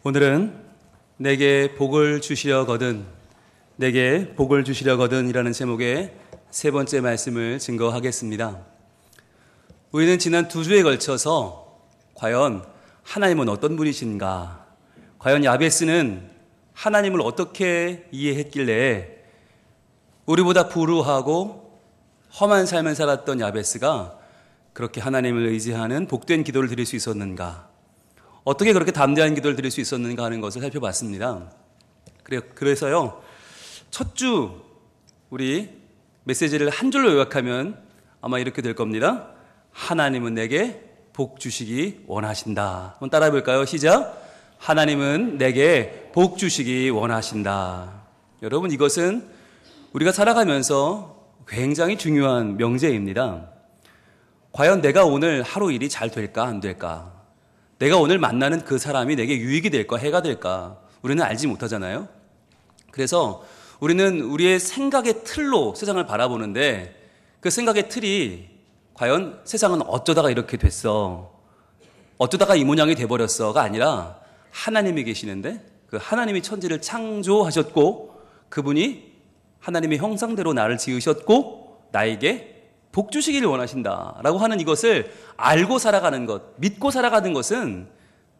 오늘은 내게 복을 주시려거든, 내게 복을 주시려거든 이라는 제목의 세 번째 말씀을 증거하겠습니다. 우리는 지난 2주에 걸쳐서 과연 하나님은 어떤 분이신가, 과연 야베스는 하나님을 어떻게 이해했길래 우리보다 불우하고 험한 삶을 살았던 야베스가 그렇게 하나님을 의지하는 복된 기도를 드릴 수 있었는가, 어떻게 그렇게 담대한 기도를 드릴 수 있었는가 하는 것을 살펴봤습니다. 그래서요, 첫 주 우리 메시지를 한 줄로 요약하면 아마 이렇게 될 겁니다. 하나님은 내게 복 주시기 원하신다. 한번 따라해 볼까요? 시작. 하나님은 내게 복 주시기 원하신다. 여러분, 이것은 우리가 살아가면서 굉장히 중요한 명제입니다. 과연 내가 오늘 하루 일이 잘 될까 안 될까, 내가 오늘 만나는 그 사람이 내게 유익이 될까 해가 될까, 우리는 알지 못하잖아요. 그래서 우리는 우리의 생각의 틀로 세상을 바라보는데, 그 생각의 틀이 과연 세상은 어쩌다가 이렇게 됐어, 어쩌다가 이 모양이 돼버렸어가 아니라 하나님이 계시는데, 그 하나님이 천지를 창조하셨고 그분이 하나님의 형상대로 나를 지으셨고 나에게 복 주시기를 원하신다라고 하는 이것을 알고 살아가는 것, 믿고 살아가는 것은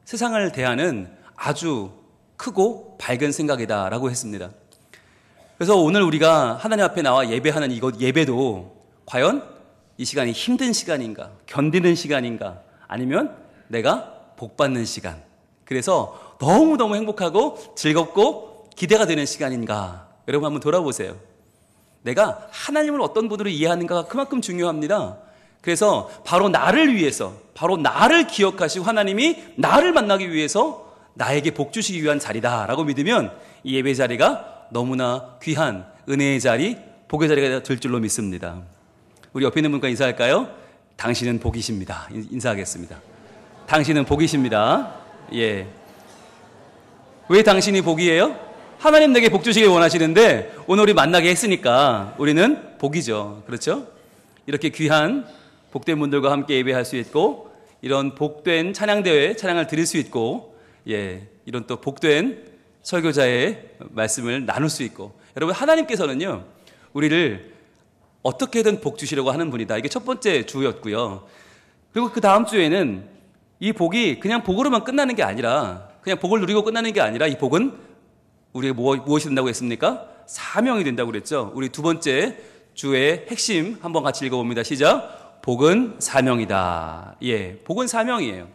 세상을 대하는 아주 크고 밝은 생각이다라고 했습니다. 그래서 오늘 우리가 하나님 앞에 나와 예배하는 이것 예배도 과연 이 시간이 힘든 시간인가, 견디는 시간인가, 아니면 내가 복받는 시간, 그래서 너무너무 행복하고 즐겁고 기대가 되는 시간인가, 여러분 한번 돌아보세요. 내가 하나님을 어떤 분으로 이해하는가가 그만큼 중요합니다. 그래서 바로 나를 위해서, 바로 나를 기억하시고 하나님이 나를 만나기 위해서 나에게 복 주시기 위한 자리다라고 믿으면 이 예배 자리가 너무나 귀한 은혜의 자리, 복의 자리가 될 줄로 믿습니다. 우리 옆에 있는 분과 인사할까요? 당신은 복이십니다. 인사하겠습니다. 당신은 복이십니다. 예. 왜 당신이 복이에요? 하나님 내게 복 주시길 원하시는데 오늘 우리 만나게 했으니까 우리는 복이죠. 그렇죠? 이렇게 귀한 복된 분들과 함께 예배할 수 있고, 이런 복된 찬양대회 찬양을 드릴 수 있고, 이런 또 복된 설교자의 말씀을 나눌 수 있고, 여러분 하나님께서는요 우리를 어떻게든 복 주시려고 하는 분이다. 이게 첫 번째 주였고요. 그리고 그 다음 주에는 이 복이 그냥 복으로만 끝나는 게 아니라, 그냥 복을 누리고 끝나는 게 아니라 이 복은 우리가 무엇이 된다고 했습니까? 사명이 된다고 그랬죠. 우리 두 번째 주의 핵심 한번 같이 읽어봅니다. 시작. 복은 사명이다. 복은 사명이에요.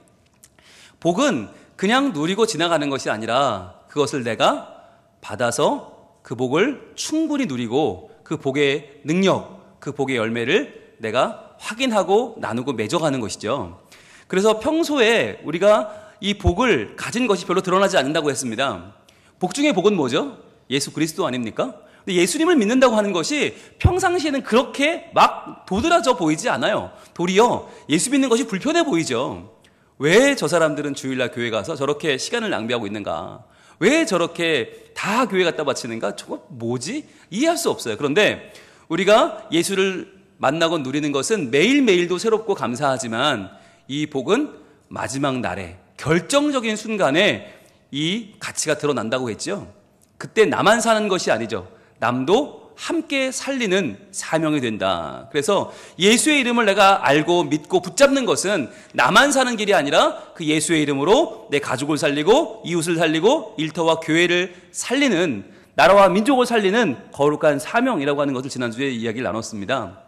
복은 그냥 누리고 지나가는 것이 아니라 그것을 내가 받아서 그 복을 충분히 누리고 그 복의 능력, 그 복의 열매를 내가 확인하고 나누고 맺어가는 것이죠. 그래서 평소에 우리가 이 복을 가진 것이 별로 드러나지 않는다고 했습니다. 복 중에 복은 뭐죠? 예수 그리스도 아닙니까? 근데 예수님을 믿는다고 하는 것이 평상시에는 그렇게 막 도드라져 보이지 않아요. 도리어 예수 믿는 것이 불편해 보이죠. 왜 저 사람들은 주일날 교회 가서 저렇게 시간을 낭비하고 있는가? 왜 저렇게 다 교회 갖다 바치는가? 저거 뭐지? 이해할 수 없어요. 그런데 우리가 예수를 만나고 누리는 것은 매일매일도 새롭고 감사하지만 이 복은 마지막 날에 결정적인 순간에 이 가치가 드러난다고 했죠. 그때 나만 사는 것이 아니죠. 남도 함께 살리는 사명이 된다. 그래서 예수의 이름을 내가 알고 믿고 붙잡는 것은 나만 사는 길이 아니라 그 예수의 이름으로 내 가족을 살리고 이웃을 살리고 일터와 교회를 살리는, 나라와 민족을 살리는 거룩한 사명이라고 하는 것을 지난주에 이야기를 나눴습니다.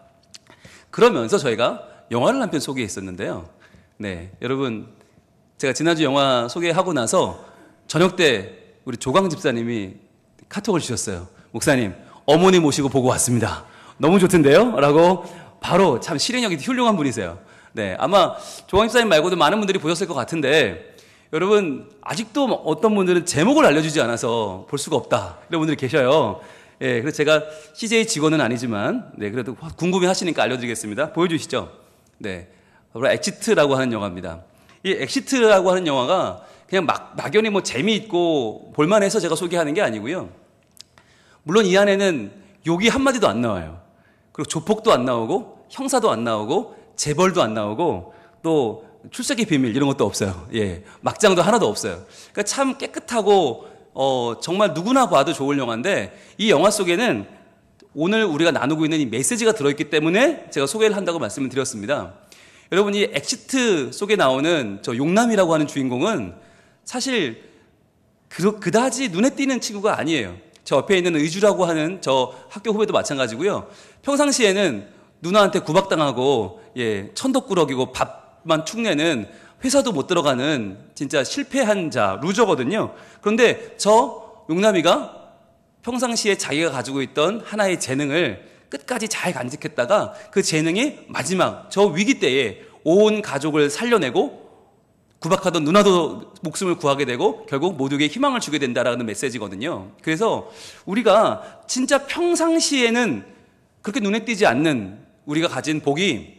그러면서 저희가 영화를 한 편 소개했었는데요. 여러분, 제가 지난주 영화 소개하고 나서 저녁 때 우리 조광 집사님이 카톡을 주셨어요. 목사님, 어머니 모시고 보고 왔습니다. 너무 좋던데요? 라고 바로, 참 실행력이 훌륭한 분이세요. 아마 조광 집사님 말고도 많은 분들이 보셨을 것 같은데, 여러분 아직도 어떤 분들은 제목을 알려주지 않아서 볼 수가 없다, 이런 분들이 계셔요. 그래서 제가 CJ 직원은 아니지만 그래도 궁금해 하시니까 알려드리겠습니다. 보여주시죠. 바로 엑시트라고 하는 영화입니다. 이 엑시트라고 하는 영화가 그냥 막연히 뭐 재미있고 볼만해서 제가 소개하는 게 아니고요. 물론 이 안에는 욕이 한마디도 안 나와요. 그리고 조폭도 안 나오고 형사도 안 나오고 재벌도 안 나오고 또 출석의 비밀 이런 것도 없어요. 예, 막장도 하나도 없어요. 그러니까 참 깨끗하고 정말 누구나 봐도 좋을 영화인데 이 영화 속에는 오늘 우리가 나누고 있는 이 메시지가 들어있기 때문에 제가 소개를 한다고 말씀을 드렸습니다. 여러분, 이 엑시트 속에 나오는 저 용남이라고 하는 주인공은 사실 그다지 눈에 띄는 친구가 아니에요. 저 옆에 있는 의주라고 하는 저 학교 후배도 마찬가지고요. 평상시에는 누나한테 구박당하고 천덕꾸러기고 밥만 축내는 회사도 못 들어가는 진짜 실패한 자, 루저거든요. 그런데 저 용남이가 평상시에 자기가 가지고 있던 하나의 재능을 끝까지 잘 간직했다가 그 재능이 마지막 저 위기 때에 온 가족을 살려내고 구박하던 누나도 목숨을 구하게 되고 결국 모두에게 희망을 주게 된다라는 메시지거든요. 그래서 우리가 진짜 평상시에는 그렇게 눈에 띄지 않는 우리가 가진 복이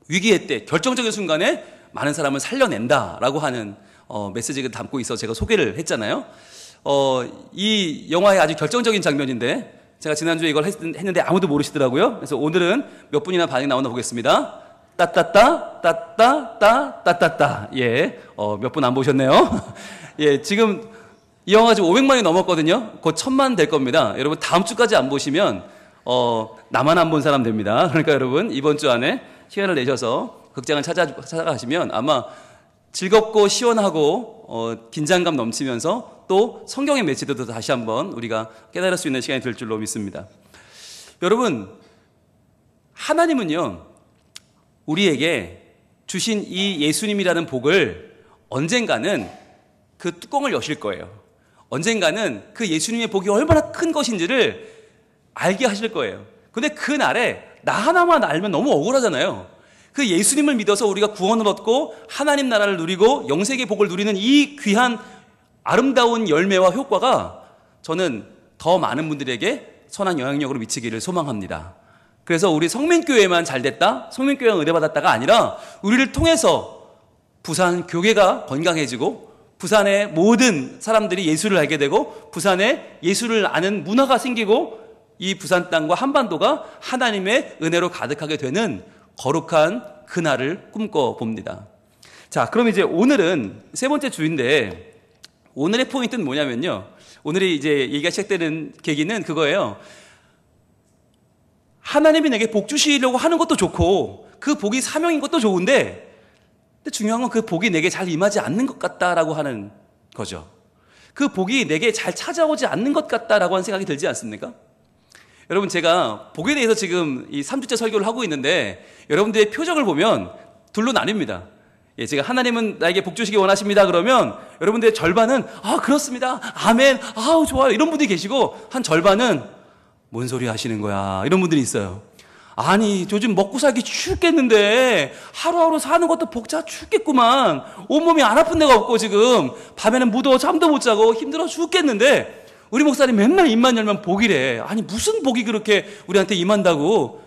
위기의 때 결정적인 순간에 많은 사람을 살려낸다라고 하는 메시지를 담고 있어 제가 소개를 했잖아요. 이 영화의 아주 결정적인 장면인데 제가 지난주에 이걸 했는데 아무도 모르시더라고요. 그래서 오늘은 몇 분이나 반응이 나오나 보겠습니다. 따따따 따따따 예, 몇 분 안 보셨네요. 예, 지금 이 영화 지금 500만이 넘었거든요. 곧 1000만 될 겁니다. 여러분 다음 주까지 안 보시면 나만 안 본 사람 됩니다. 그러니까 여러분 이번 주 안에 시간을 내셔서 극장을 찾아가시면 아마 즐겁고 시원하고 긴장감 넘치면서 또 성경의 메시지도 다시 한번 우리가 깨달을 수 있는 시간이 될 줄로 믿습니다. 여러분, 하나님은요 우리에게 주신 이 예수님이라는 복을 언젠가는 그 뚜껑을 여실 거예요. 언젠가는 그 예수님의 복이 얼마나 큰 것인지를 알게 하실 거예요. 근데 그날에 나 하나만 알면 너무 억울하잖아요. 그 예수님을 믿어서 우리가 구원을 얻고 하나님 나라를 누리고 영생의 복을 누리는 이 귀한 아름다운 열매와 효과가 저는 더 많은 분들에게 선한 영향력으로 미치기를 소망합니다. 그래서 우리 성민교회만 잘 됐다, 성민교회만 은혜받았다가 아니라 우리를 통해서 부산 교회가 건강해지고 부산의 모든 사람들이 예수를 알게 되고 부산에 예수를 아는 문화가 생기고 이 부산 땅과 한반도가 하나님의 은혜로 가득하게 되는 거룩한 그날을 꿈꿔봅니다. 자, 그럼 이제 오늘은 세 번째 주인데 오늘의 포인트는 뭐냐면요. 오늘이 이제 얘기가 시작되는 계기는 그거예요. 하나님이 내게 복 주시려고 하는 것도 좋고 그 복이 사명인 것도 좋은데 근데 중요한 건 그 복이 내게 잘 임하지 않는 것 같다라고 하는 거죠. 그 복이 내게 잘 찾아오지 않는 것 같다라고 하는 생각이 들지 않습니까? 여러분, 제가 복에 대해서 지금 이 3주째 설교를 하고 있는데 여러분들의 표정을 보면 둘로 나뉩니다. 예, 제가 하나님은 나에게 복 주시기 원하십니다 그러면 여러분들의 절반은 그렇습니다, 아멘, 아우 좋아요 이런 분들이 계시고 한 절반은 뭔 소리 하시는 거야 이런 분들이 있어요. 아니 요즘 먹고 살기 죽겠는데 하루하루 사는 것도 벅차 죽겠구만, 온몸이 안 아픈 데가 없고 지금 밤에는 무더워 잠도 못 자고 힘들어 죽겠는데 우리 목사님 맨날 입만 열면 복이래. 아니 무슨 복이 그렇게 우리한테 임한다고,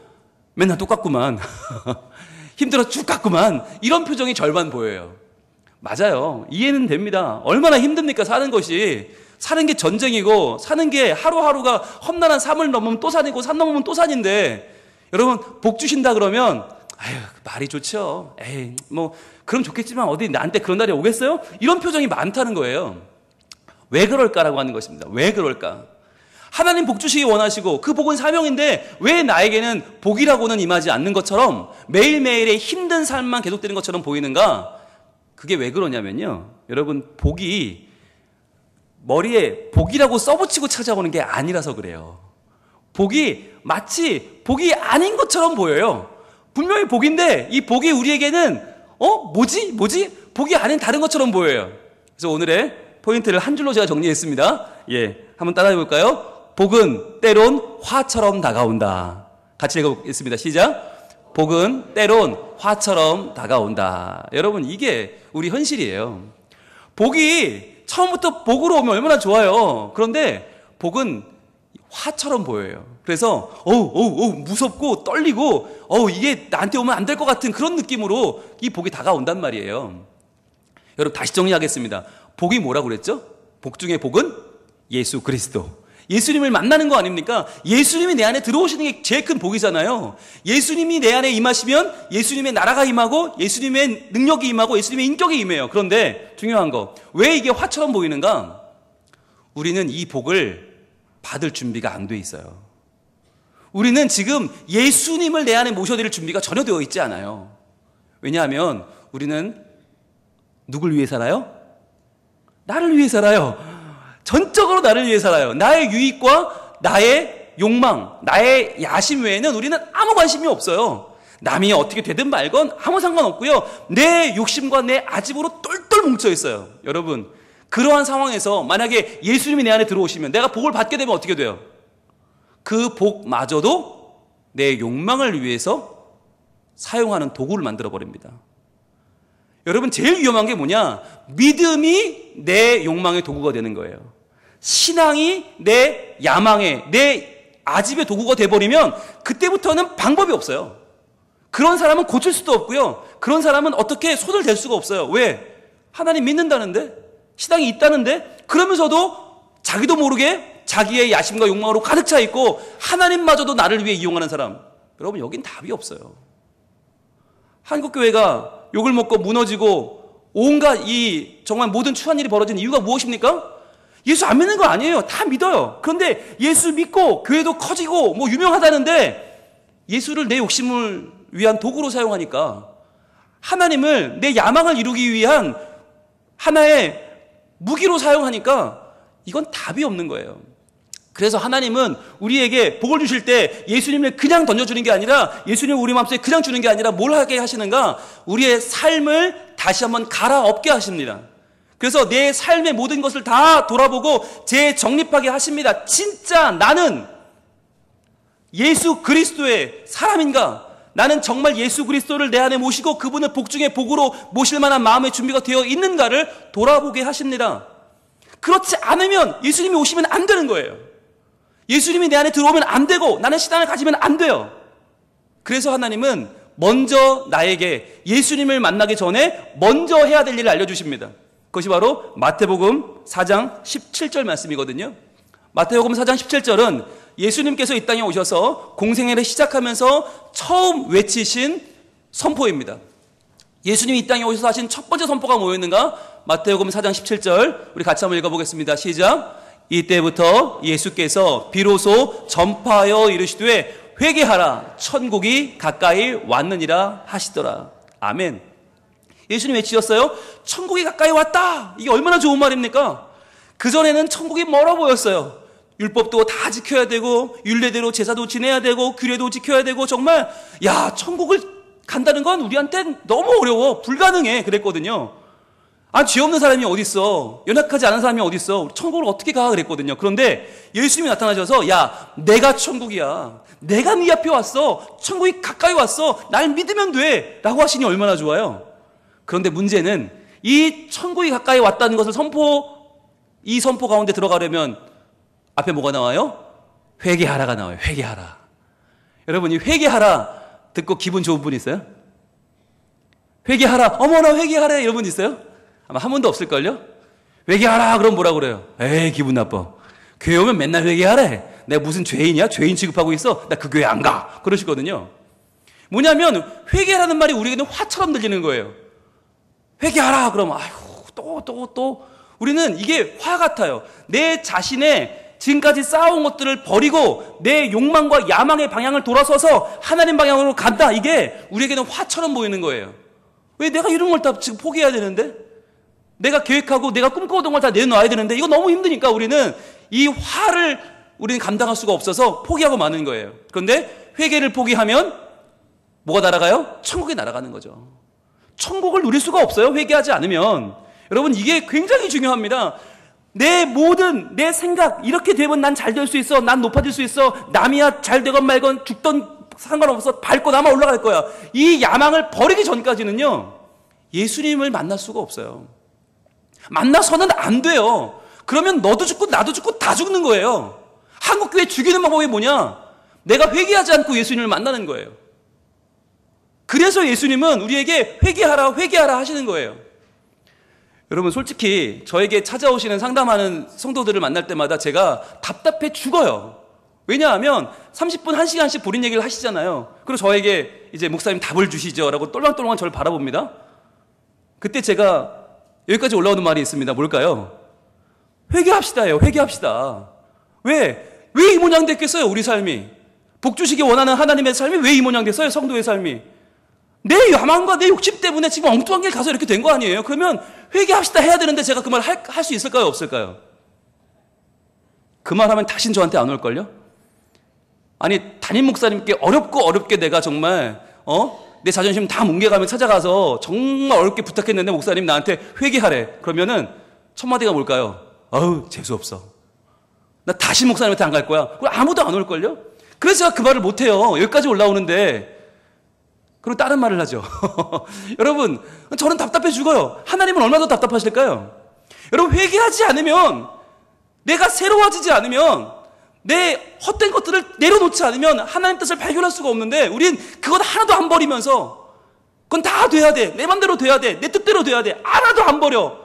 맨날 똑같구만 힘들어 죽겠구만 이런 표정이 절반 보여요. 맞아요, 이해는 됩니다. 얼마나 힘듭니까 사는 것이. 사는 게 전쟁이고 사는 게 하루하루가 험난한 산을 넘으면 또 산이고 산 넘으면 또 산인데 여러분 복 주신다 그러면 아유 말이 좋죠. 에이 뭐 그럼 좋겠지만 어디 나한테 그런 날이 오겠어요? 이런 표정이 많다는 거예요. 왜 그럴까라고 하는 것입니다. 왜 그럴까? 하나님 복 주시기 원하시고 그 복은 사명인데 왜 나에게는 복이라고는 임하지 않는 것처럼 매일매일의 힘든 삶만 계속되는 것처럼 보이는가? 그게 왜 그러냐면요, 여러분 복이 머리에 복이라고 써붙이고 찾아오는 게 아니라서 그래요. 복이 마치 복이 아닌 것처럼 보여요. 분명히 복인데 이 복이 우리에게는 뭐지? 복이 아닌 다른 것처럼 보여요. 그래서 오늘의 포인트를 한 줄로 제가 정리했습니다. 예, 한번 따라해 볼까요? 복은 때론 화처럼 다가온다. 같이 읽어보겠습니다. 시작. 복은 때론 화처럼 다가온다. 여러분 이게 우리 현실이에요. 복이 처음부터 복으로 오면 얼마나 좋아요. 그런데 복은 화처럼 보여요. 그래서 무섭고 떨리고 이게 나한테 오면 안 될 것 같은 그런 느낌으로 이 복이 다가온단 말이에요. 여러분 다시 정리하겠습니다. 복이 뭐라고 그랬죠? 복 중에 복은 예수 그리스도. 예수님을 만나는 거 아닙니까? 예수님이 내 안에 들어오시는 게 제일 큰 복이잖아요. 예수님이 내 안에 임하시면 예수님의 나라가 임하고 예수님의 능력이 임하고 예수님의 인격이 임해요. 그런데 중요한 거, 왜 이게 화처럼 보이는가? 우리는 이 복을 받을 준비가 안 돼 있어요. 우리는 지금 예수님을 내 안에 모셔드릴 준비가 전혀 되어 있지 않아요. 왜냐하면 우리는 누굴 위해 살아요? 나를 위해 살아요. 전적으로 나를 위해 살아요. 나의 유익과 나의 욕망, 나의 야심 외에는 우리는 아무 관심이 없어요. 남이 어떻게 되든 말건 아무 상관없고요. 내 욕심과 내 아집으로 똘똘 뭉쳐 있어요. 여러분, 그러한 상황에서 만약에 예수님이 내 안에 들어오시면 내가 복을 받게 되면 어떻게 돼요? 그 복마저도 내 욕망을 위해서 사용하는 도구를 만들어 버립니다. 여러분, 제일 위험한 게 뭐냐? 믿음이 내 욕망의 도구가 되는 거예요. 신앙이 내 야망의, 내 아집의 도구가 돼버리면 그때부터는 방법이 없어요. 그런 사람은 고칠 수도 없고요. 그런 사람은 어떻게 손을 댈 수가 없어요. 왜? 하나님 믿는다는데? 신앙이 있다는데? 그러면서도 자기도 모르게 자기의 야심과 욕망으로 가득 차 있고 하나님마저도 나를 위해 이용하는 사람. 여러분, 여긴 답이 없어요. 한국교회가 욕을 먹고 무너지고 온갖 이 정말 모든 추한 일이 벌어진 이유가 무엇입니까? 예수 안 믿는 거 아니에요. 다 믿어요. 그런데 예수 믿고 교회도 커지고 뭐 유명하다는데 예수를 내 욕심을 위한 도구로 사용하니까, 하나님을 내 야망을 이루기 위한 하나의 무기로 사용하니까 이건 답이 없는 거예요. 그래서 하나님은 우리에게 복을 주실 때 예수님을 그냥 던져주는 게 아니라, 예수님을 우리 마음속에 그냥 주는 게 아니라 뭘 하게 하시는가? 우리의 삶을 다시 한번 갈아엎게 하십니다. 그래서 내 삶의 모든 것을 다 돌아보고 재정립하게 하십니다. 진짜 나는 예수 그리스도의 사람인가? 나는 정말 예수 그리스도를 내 안에 모시고 그분을 복 중에 복으로 모실 만한 마음의 준비가 되어 있는가를 돌아보게 하십니다. 그렇지 않으면 예수님이 오시면 안 되는 거예요. 예수님이 내 안에 들어오면 안 되고 나는 신앙을 가지면 안 돼요. 그래서 하나님은 먼저 나에게 예수님을 만나기 전에 먼저 해야 될 일을 알려주십니다. 그것이 바로 마태복음 4장 17절 말씀이거든요. 마태복음 4장 17절은 예수님께서 이 땅에 오셔서 공생애를 시작하면서 처음 외치신 선포입니다. 예수님이 이 땅에 오셔서 하신 첫 번째 선포가 뭐였는가? 마태복음 4장 17절 우리 같이 한번 읽어보겠습니다. 시작. 이때부터 예수께서 비로소 전파하여 이르시되 회개하라, 천국이 가까이 왔느니라 하시더라. 아멘. 예수님 외치셨어요. 천국이 가까이 왔다. 이게 얼마나 좋은 말입니까? 그전에는 천국이 멀어 보였어요. 율법도 다 지켜야 되고 율례대로 제사도 지내야 되고 규례도 지켜야 되고, 정말 야, 천국을 간다는 건 우리한테는 너무 어려워, 불가능해 그랬거든요. 아, 죄 없는 사람이 어딨어, 연약하지 않은 사람이 어딨어, 천국을 어떻게 가 그랬거든요. 그런데 예수님이 나타나셔서 야, 내가 천국이야, 내가 네 앞에 왔어, 천국이 가까이 왔어, 날 믿으면 돼 라고 하시니 얼마나 좋아요. 그런데 문제는 이 천국이 가까이 왔다는 것을 이 선포 가운데 들어가려면 앞에 뭐가 나와요? 회개하라가 나와요. 회개하라. 여러분, 이 회개하라 듣고 기분 좋은 분 있어요? 회개하라, 어머나 회개하래 이런 분 있어요? 아마 한 분도 없을걸요? 회개하라 그럼 뭐라 그래요? 에이, 기분 나빠. 교회 오면 맨날 회개하래. 내가 무슨 죄인이야? 죄인 취급하고 있어? 나 그 교회 안 가. 그러시거든요. 뭐냐면 회개라는 말이 우리에게는 화처럼 들리는 거예요. 회개하라 그러면 아이고 또 우리는 이게 화 같아요. 내 자신의 지금까지 쌓아온 것들을 버리고 내 욕망과 야망의 방향을 돌아서서 하나님 방향으로 간다. 이게 우리에게는 화처럼 보이는 거예요. 왜 내가 이런 걸 다 지금 포기해야 되는데? 내가 계획하고 내가 꿈꿔오던 걸 다 내놓아야 되는데 이거 너무 힘드니까 우리는 이 화를 우리는 감당할 수가 없어서 포기하고 마는 거예요. 그런데 회개를 포기하면 뭐가 날아가요? 천국이 날아가는 거죠. 천국을 누릴 수가 없어요, 회개하지 않으면. 여러분, 이게 굉장히 중요합니다. 내 모든 내 생각, 이렇게 되면 난 잘 될 수 있어, 난 높아질 수 있어, 남이야 잘 되건 말건 죽던 상관없어, 밟고 남아 올라갈 거야, 이 야망을 버리기 전까지는요 예수님을 만날 수가 없어요. 만나서는 안 돼요. 그러면 너도 죽고 나도 죽고 다 죽는 거예요. 한국교회 죽이는 방법이 뭐냐? 내가 회개하지 않고 예수님을 만나는 거예요. 그래서 예수님은 우리에게 회개하라 회개하라 하시는 거예요. 여러분 솔직히 저에게 찾아오시는 상담하는 성도들을 만날 때마다 제가 답답해 죽어요. 왜냐하면 30분, 1시간씩 본인 얘기를 하시잖아요. 그리고 저에게 이제 목사님 답을 주시죠 라고 똘망똘망 저를 바라봅니다. 그때 제가 여기까지 올라오는 말이 있습니다. 뭘까요? 회개합시다예요. 회개합시다. 왜 이 모양 됐겠어요? 우리 삶이. 복 주시기 원하는 하나님의 삶이 왜 이 모양 됐어요? 성도의 삶이. 내 야망과 내 욕심 때문에 지금 엉뚱한 길 가서 이렇게 된 거 아니에요? 그러면 회개합시다 해야 되는데 제가 그 말 할 수 있을까요? 없을까요? 그 말 하면 다신 저한테 안 올걸요? 아니 담임 목사님께 어렵게 내가 정말 내 자존심 다 뭉개가며 찾아가서 정말 어렵게 부탁했는데 목사님 나한테 회개하래. 그러면은 첫 마디가 뭘까요? 아우 재수없어. 나 다시 목사님한테 안 갈 거야. 그럼 아무도 안 올걸요? 그래서 제가 그 말을 못해요. 여기까지 올라오는데. 그리고 다른 말을 하죠. 여러분 저는 답답해 죽어요. 하나님은 얼마나 더 답답하실까요? 여러분 회개하지 않으면, 내가 새로워지지 않으면, 내 헛된 것들을 내려놓지 않으면 하나님 뜻을 발견할 수가 없는데, 우린 그것 하나도 안 버리면서 그건 다 돼야 돼. 내 맘대로 돼야 돼. 내 뜻대로 돼야 돼. 하나도 안 버려.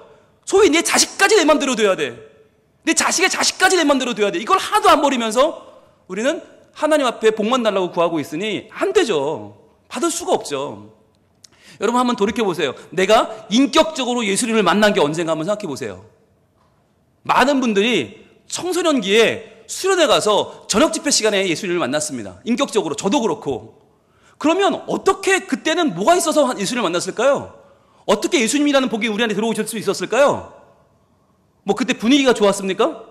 소위 내 자식까지 내 맘대로 돼야 돼. 내 자식의 자식까지 내 맘대로 돼야 돼. 이걸 하나도 안 버리면서 우리는 하나님 앞에 복만 달라고 구하고 있으니 안 되죠. 받을 수가 없죠. 여러분 한번 돌이켜보세요. 내가 인격적으로 예수님을 만난 게 언젠가 한번 생각해보세요. 많은 분들이 청소년기에 수련회 가서 저녁 집회 시간에 예수님을 만났습니다. 인격적으로 저도 그렇고. 그러면 어떻게 그때는 뭐가 있어서 예수님을 만났을까요? 어떻게 예수님이라는 복이 우리 안에 들어오실 수 있었을까요? 뭐 그때 분위기가 좋았습니까?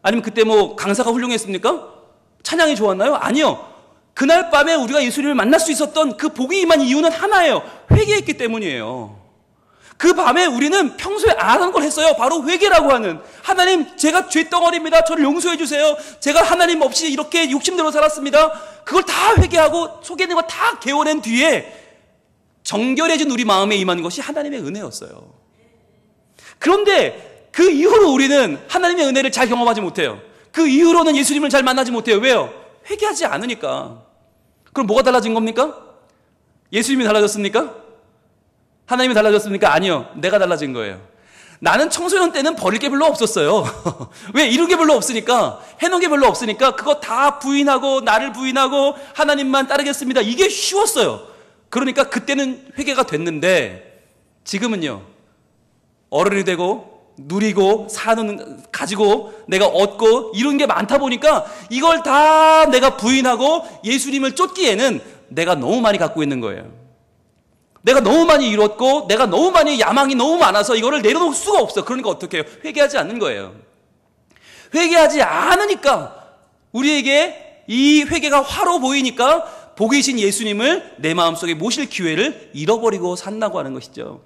아니면 그때 뭐 강사가 훌륭했습니까? 찬양이 좋았나요? 아니요. 그날 밤에 우리가 예수님을 만날 수 있었던 그 복이 임한 이유는 하나예요. 회개했기 때문이에요. 그 밤에 우리는 평소에 안 하는 걸 했어요. 바로 회개라고 하는, 하나님 제가 죄덩어리입니다. 저를 용서해 주세요. 제가 하나님 없이 이렇게 욕심대로 살았습니다. 그걸 다 회개하고 속에 있는 거 다 개워낸 뒤에 정결해진 우리 마음에 임한 것이 하나님의 은혜였어요. 그런데 그 이후로 우리는 하나님의 은혜를 잘 경험하지 못해요. 그 이후로는 예수님을 잘 만나지 못해요. 왜요? 회개하지 않으니까. 그럼 뭐가 달라진 겁니까? 예수님이 달라졌습니까? 하나님이 달라졌습니까? 아니요. 내가 달라진 거예요. 나는 청소년 때는 버릴 게 별로 없었어요. 왜? 이룬 게 별로 없으니까, 해놓은 게 별로 없으니까 그거 다 부인하고 나를 부인하고 하나님만 따르겠습니다. 이게 쉬웠어요. 그러니까 그때는 회개가 됐는데, 지금은요, 어른이 되고 누리고 사는, 가지고 내가 얻고 이룬 게 많다 보니까 이걸 다 내가 부인하고 예수님을 쫓기에는 내가 너무 많이 갖고 있는 거예요. 내가 너무 많이 이뤘고 내가 너무 많이 야망이 너무 많아서 이거를 내려놓을 수가 없어. 그러니까 어떻게 해요? 회개하지 않는 거예요. 회개하지 않으니까 우리에게 이 회개가 화로 보이니까 복이신 예수님을 내 마음속에 모실 기회를 잃어버리고 산다고 하는 것이죠.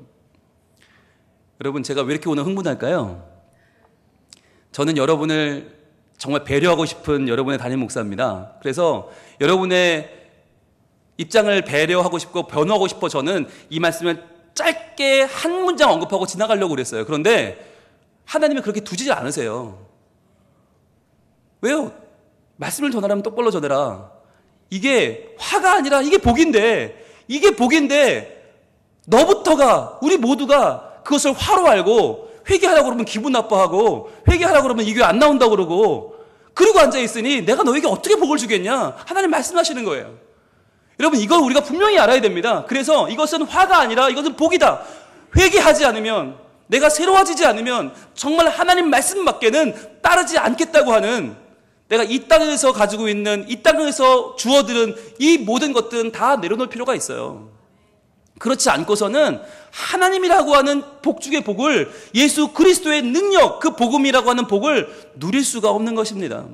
여러분 제가 왜 이렇게 오늘 흥분할까요? 저는 여러분을 정말 배려하고 싶은 여러분의 담임 목사입니다. 그래서 여러분의 입장을 배려하고 싶고 변호하고 싶어 저는 이 말씀을 짧게 한 문장 언급하고 지나가려고 그랬어요. 그런데 하나님은 그렇게 두지 않으세요. 왜요? 말씀을 전하려면 똑바로 전해라. 이게 화가 아니라 이게 복인데, 이게 복인데 너부터가, 우리 모두가 그것을 화로 알고 회개하라고 그러면 기분 나빠하고 회개하라고 그러면 이 교회 안 나온다고 그러고 그리고 앉아있으니 내가 너에게 어떻게 복을 주겠냐? 하나님 말씀하시는 거예요. 여러분 이걸 우리가 분명히 알아야 됩니다. 그래서 이것은 화가 아니라 이것은 복이다. 회개하지 않으면, 내가 새로워지지 않으면 정말 하나님 말씀밖에는 따르지 않겠다고 하는, 내가 이 땅에서 가지고 있는, 이 땅에서 주어들은 이 모든 것들은 다 내려놓을 필요가 있어요. 그렇지 않고서는 하나님이라고 하는 복 중의 복을, 예수 그리스도의 능력, 그 복음이라고 하는 복을 누릴 수가 없는 것입니다.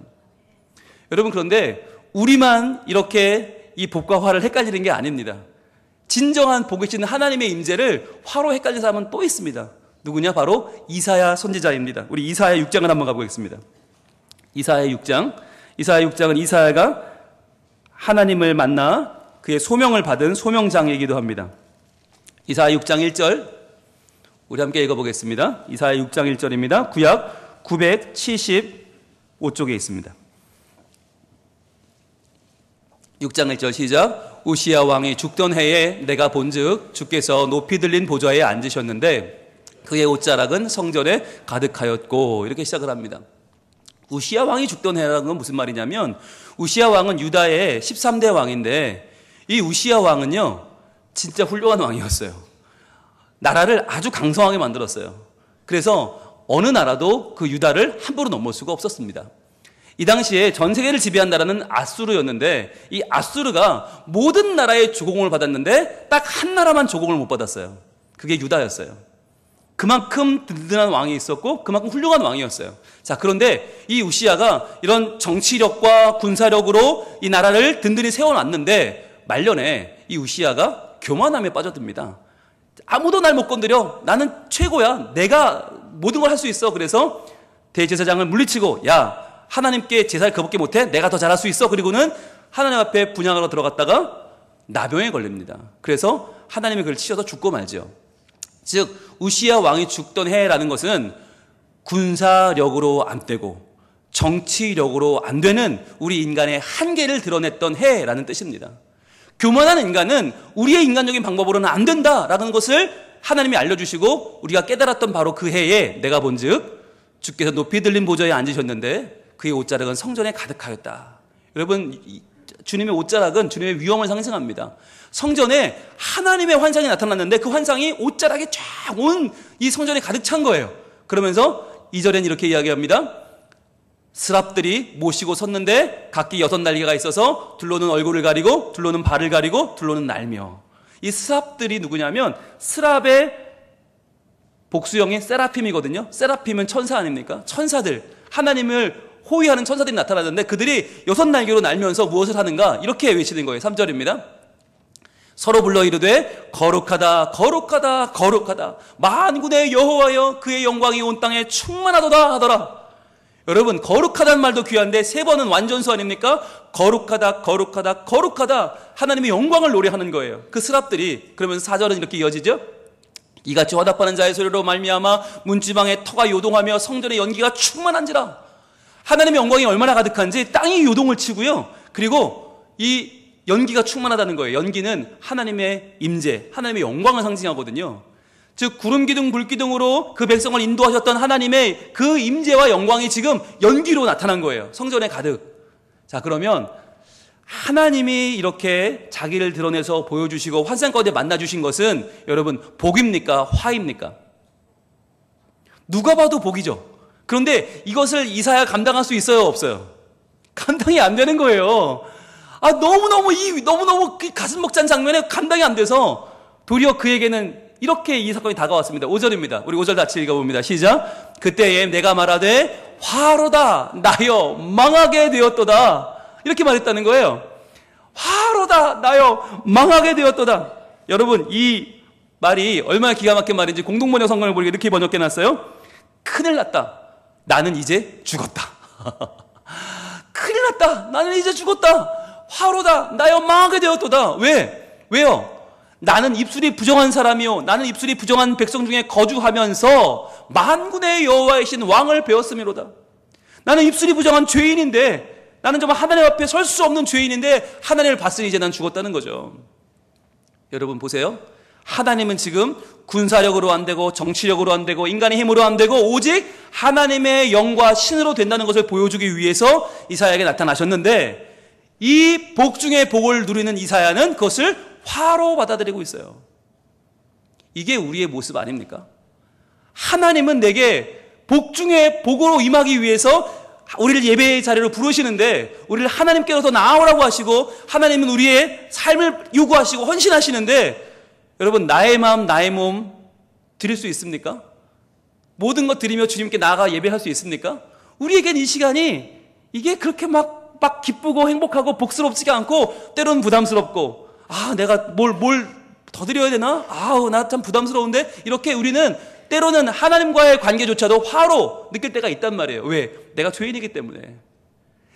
여러분 그런데 우리만 이렇게 이 복과 화를 헷갈리는 게 아닙니다. 진정한 복이신 하나님의 임재를 화로 헷갈린 사람은 또 있습니다. 누구냐? 바로 이사야 선지자입니다. 우리 이사야 6장을 한번 가보겠습니다. 이사야 6장. 이사야 6장은 이사야가 하나님을 만나 그의 소명을 받은 소명장이기도 합니다. 이사야 6장 1절 우리 함께 읽어보겠습니다. 이사야 6장 1절입니다. 구약 975쪽에 있습니다. 6장 1절 시작. 우시야 왕이 죽던 해에 내가 본즉 주께서 높이 들린 보좌에 앉으셨는데 그의 옷자락은 성전에 가득하였고, 이렇게 시작을 합니다. 우시야 왕이 죽던 해라는 건 무슨 말이냐면, 우시야 왕은 유다의 13대 왕인데, 이 우시야 왕은요 진짜 훌륭한 왕이었어요. 나라를 아주 강성하게 만들었어요. 그래서 어느 나라도 그 유다를 함부로 넘볼 수가 없었습니다. 이 당시에 전 세계를 지배한 나라는 아수르였는데, 이 아수르가 모든 나라의 조공을 받았는데 딱 한 나라만 조공을 못 받았어요. 그게 유다였어요. 그만큼 든든한 왕이 있었고 그만큼 훌륭한 왕이었어요. 자, 그런데 이 우시야가 이런 정치력과 군사력으로 이 나라를 든든히 세워놨는데, 말년에 이 우시야가 교만함에 빠져듭니다. 아무도 날 못 건드려. 나는 최고야. 내가 모든 걸 할 수 있어. 그래서 대제사장을 물리치고, 야, 하나님께 제사를 거북게 못해? 내가 더 잘할 수 있어. 그리고는 하나님 앞에 분향하러 들어갔다가 나병에 걸립니다. 그래서 하나님이 그를 치셔서 죽고 말죠. 즉 우시야 왕이 죽던 해라는 것은 군사력으로 안 되고 정치력으로 안 되는 우리 인간의 한계를 드러냈던 해라는 뜻입니다. 교만한 인간은 우리의 인간적인 방법으로는 안 된다라는 것을 하나님이 알려주시고 우리가 깨달았던 바로 그 해에 내가 본즉 주께서 높이 들린 보좌에 앉으셨는데 그의 옷자락은 성전에 가득하였다. 여러분, 주님의 옷자락은 주님의 위엄을 상징합니다. 성전에 하나님의 환상이 나타났는데 그 환상이 옷자락에 쫙 온 이 성전에 가득 찬 거예요. 그러면서 2절엔 이렇게 이야기합니다. 스랍들이 모시고 섰는데 각기 6날개가 있어서 둘로는 얼굴을 가리고 둘로는 발을 가리고 둘로는 날며. 이 스랍들이 누구냐면 스랍의 복수형이 세라핌이거든요. 세라핌은 천사 아닙니까? 천사들, 하나님을 호위하는 천사들이 나타나는데 그들이 6날개로 날면서 무엇을 하는가? 이렇게 외치는 거예요. 3절입니다. 서로 불러 이르되 거룩하다 거룩하다 거룩하다 만군의 여호와여 그의 영광이 온 땅에 충만하도다 하더라. 여러분, 거룩하다는 말도 귀한데 3번은 완전수 아닙니까? 거룩하다 거룩하다 거룩하다, 하나님의 영광을 노래하는 거예요. 그 스랍들이. 그러면서 4절은 이렇게 이어지죠. 이같이 화답하는 자의 소리로 말미암아 문지방에 터가 요동하며 성전의 연기가 충만한지라. 하나님의 영광이 얼마나 가득한지 땅이 요동을 치고요. 그리고 이 연기가 충만하다는 거예요. 연기는 하나님의 임재, 하나님의 영광을 상징하거든요. 즉 구름 기둥 불 기둥으로 그 백성을 인도하셨던 하나님의 그 임재와 영광이 지금 연기로 나타난 거예요. 성전에 가득. 자, 그러면 하나님이 이렇게 자기를 드러내서 보여주시고 환상 가운데 만나주신 것은 여러분 복입니까? 화입니까? 누가 봐도 복이죠. 그런데 이것을 이사야 감당할 수 있어요? 없어요? 감당이 안 되는 거예요. 너무너무 가슴 벅찬 장면에 감당이 안 돼서 도리어 그에게는 이렇게 이 사건이 다가왔습니다. 5절입니다. 우리 5절 같이 읽어봅니다. 시작. 그때에 내가 말하되 화로다 나여 망하게 되었도다. 이렇게 말했다는 거예요. 화로다 나여 망하게 되었도다. 여러분, 이 말이 얼마나 기가 막힌 말인지 공동번역 성경을 보니까 이렇게 번역해놨어요. 큰일 났다. 나는 이제 죽었다. 큰일 났다. 나는 이제 죽었다. 화로다. 나여 망하게 되었도다. 왜요? 나는 입술이 부정한 사람이요. 나는 입술이 부정한 백성 중에 거주하면서 만군의 여호와이신 왕을 배웠음이로다. 나는 입술이 부정한 죄인인데, 나는 정말 하나님 앞에 설 수 없는 죄인인데 하나님을 봤으니 이제 난 죽었다는 거죠. 여러분 보세요. 하나님은 지금 군사력으로 안 되고 정치력으로 안 되고 인간의 힘으로 안 되고 오직 하나님의 영과 신으로 된다는 것을 보여주기 위해서 이사야에게 나타나셨는데, 이 복 중에 복을 누리는 이사야는 그것을 화로 받아들이고 있어요. 이게 우리의 모습 아닙니까? 하나님은 내게 복 중에 복으로 임하기 위해서 우리를 예배의 자리로 부르시는데, 우리를 하나님께로서 나아오라고 하시고 하나님은 우리의 삶을 요구하시고 헌신하시는데, 여러분 나의 마음 나의 몸 드릴 수 있습니까? 모든 것 드리며 주님께 나아가 예배할 수 있습니까? 우리에겐 이 시간이 이게 그렇게 막 기쁘고 행복하고 복스럽지가 않고 때로는 부담스럽고, 내가 뭘 더 드려야 되나? 나 참 부담스러운데? 이렇게 우리는 때로는 하나님과의 관계조차도 화로 느낄 때가 있단 말이에요. 왜? 내가 죄인이기 때문에.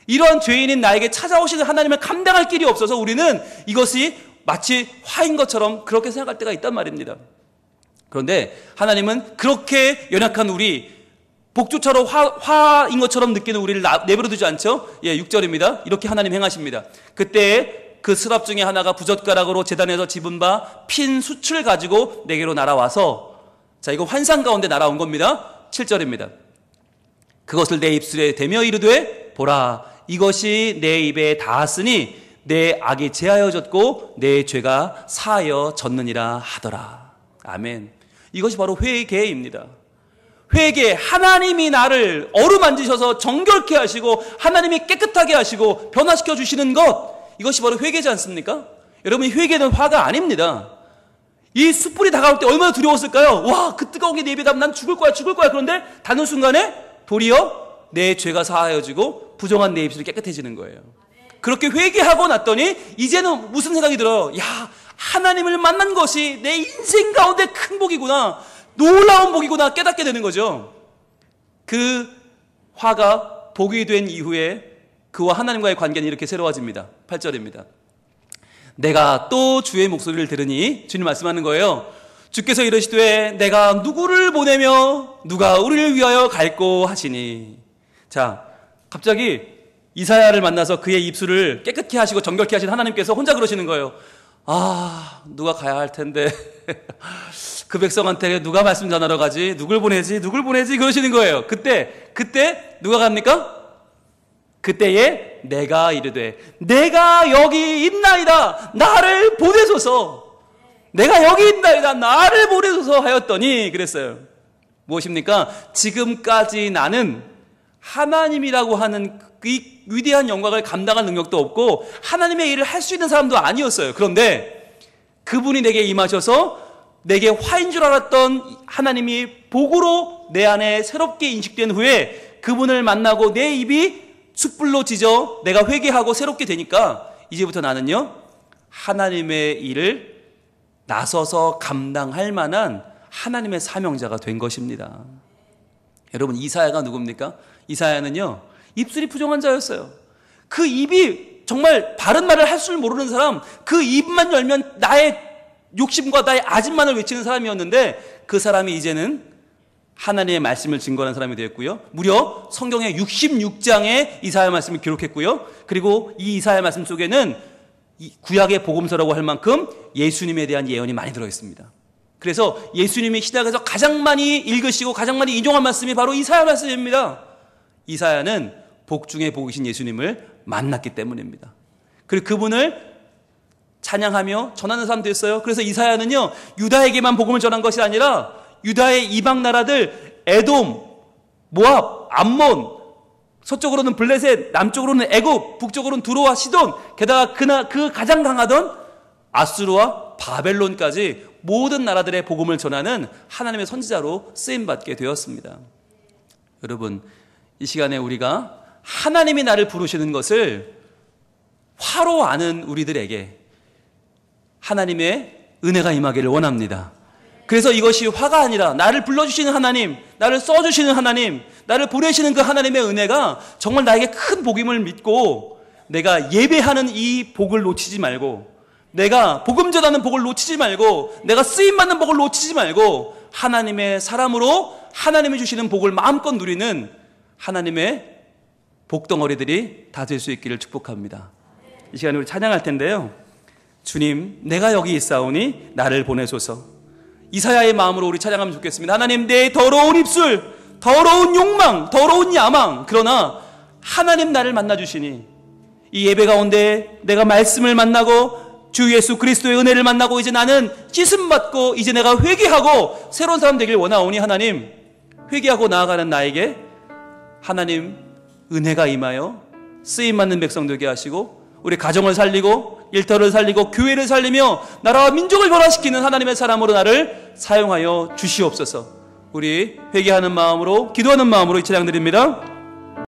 이러한 죄인인 나에게 찾아오시는 하나님을 감당할 길이 없어서 우리는 이것이 마치 화인 것처럼 그렇게 생각할 때가 있단 말입니다. 그런데 하나님은 그렇게 연약한 우리, 복조차로 화인 것처럼 느끼는 우리를 내버려 두지 않죠. 6절입니다. 이렇게 하나님 행하십니다. 그때 그 스랍 중에 하나가 부젓가락으로 제단에서 집은 바 핀 숯을 가지고 내게로 날아와서, 자, 이거 환상 가운데 날아온 겁니다. 7절입니다. 그것을 내 입술에 대며 이르되 보라, 이것이 내 입에 닿았으니 내 악이 제하여졌고 내 죄가 사하여졌느니라 하더라. 아멘. 이것이 바로 회개입니다. 회개, 하나님이 나를 어루만지셔서 정결케 하시고 하나님이 깨끗하게 하시고 변화시켜 주시는 것, 이것이 바로 회개지 않습니까? 여러분, 회개는 화가 아닙니다. 이 숯불이 다가올 때 얼마나 두려웠을까요? 와, 그 뜨거운 게 내 입에 닿으면 난 죽을 거야. 그런데 닿는 순간에 도리어 내 죄가 사하여지고 부정한 내 입술이 깨끗해지는 거예요. 그렇게 회개하고 났더니 이제는 무슨 생각이 들어요? 야, 하나님을 만난 것이 내 인생 가운데 큰 복이구나, 놀라운 복이구나 깨닫게 되는 거죠. 그 화가 복이 된 이후에 그와 하나님과의 관계는 이렇게 새로워집니다. 8절입니다. 내가 또 주의 목소리를 들으니, 주님 말씀하는 거예요. 주께서 이르시되 내가 누구를 보내며 누가 우리를 위하여 갈꼬 하시니. 자, 갑자기 이사야를 만나서 그의 입술을 깨끗게 하시고 정결케 하신 하나님께서 혼자 그러시는 거예요. 아, 누가 가야 할 텐데 그 백성한테 누가 말씀 전하러 가지? 누굴 보내지? 그러시는 거예요. 그때 누가 갑니까? 그때에 내가 이르되 내가 여기 있나이다, 나를 보내소서. 내가 여기 있나이다, 나를 보내소서 하였더니 그랬어요. 무엇입니까? 지금까지 나는 하나님이라고 하는 이 위대한 영광을 감당할 능력도 없고 하나님의 일을 할 수 있는 사람도 아니었어요. 그런데 그분이 내게 임하셔서 내게 화인 줄 알았던 하나님이 복으로 내 안에 새롭게 인식된 후에 그분을 만나고 내 입이 숯불로 지져 내가 회개하고 새롭게 되니까 이제부터 나는요, 하나님의 일을 나서서 감당할 만한 하나님의 사명자가 된 것입니다. 여러분, 이사야가 누굽니까? 이사야는요, 입술이 부정한 자였어요. 그 입이 정말 바른 말을 할 줄 모르는 사람, 그 입만 열면 나의 욕심과 나의 아집만을 외치는 사람이었는데 그 사람이 이제는 하나님의 말씀을 증거하는 사람이 되었고요. 무려 성경의 66장에 이사야 말씀을 기록했고요. 그리고 이 이사야 말씀 속에는 구약의 복음서라고 할 만큼 예수님에 대한 예언이 많이 들어있습니다. 그래서 예수님이 시작해서 가장 많이 읽으시고 가장 많이 인용한 말씀이 바로 이사야 말씀입니다. 이사야는 복 중에 복이신 예수님을 만났기 때문입니다. 그리고 그분을 찬양하며 전하는 사람 됐어요. 그래서 이사야는요, 유다에게만 복음을 전한 것이 아니라 유다의 이방 나라들, 에돔, 모압, 암몬, 서쪽으로는 블레셋, 남쪽으로는 애굽, 북쪽으로는 두로와 시돈, 게다가 그 가장 강하던 아수르와 바벨론까지 모든 나라들의 복음을 전하는 하나님의 선지자로 쓰임받게 되었습니다. 여러분, 이 시간에 우리가 하나님이 나를 부르시는 것을 화로 아는 우리들에게 하나님의 은혜가 임하기를 원합니다. 그래서 이것이 화가 아니라 나를 불러주시는 하나님, 나를 써주시는 하나님, 나를 보내시는 그 하나님의 은혜가 정말 나에게 큰 복임을 믿고 내가 예배하는 이 복을 놓치지 말고, 내가 복음 전하는 복을 놓치지 말고, 내가 쓰임받는 복을 놓치지 말고 하나님의 사람으로 하나님이 주시는 복을 마음껏 누리는 하나님의 복덩어리들이 다 될 수 있기를 축복합니다. 이 시간에 우리 찬양할 텐데요, 주님, 내가 여기 있사오니 나를 보내소서. 이사야의 마음으로 우리 찬양하면 좋겠습니다. 하나님, 내 더러운 입술, 더러운 욕망, 더러운 야망, 그러나 하나님 나를 만나주시니 이 예배 가운데 내가 말씀을 만나고 주 예수 그리스도의 은혜를 만나고 이제 나는 씻음받고 이제 내가 회개하고 새로운 사람 되길 원하오니 하나님, 회개하고 나아가는 나에게 하나님 은혜가 임하여 쓰임받는 백성 되게 하시고 우리 가정을 살리고 일터를 살리고 교회를 살리며 나라와 민족을 변화시키는 하나님의 사람으로 나를 사용하여 주시옵소서. 우리 회개하는 마음으로, 기도하는 마음으로 이 찬양 드립니다.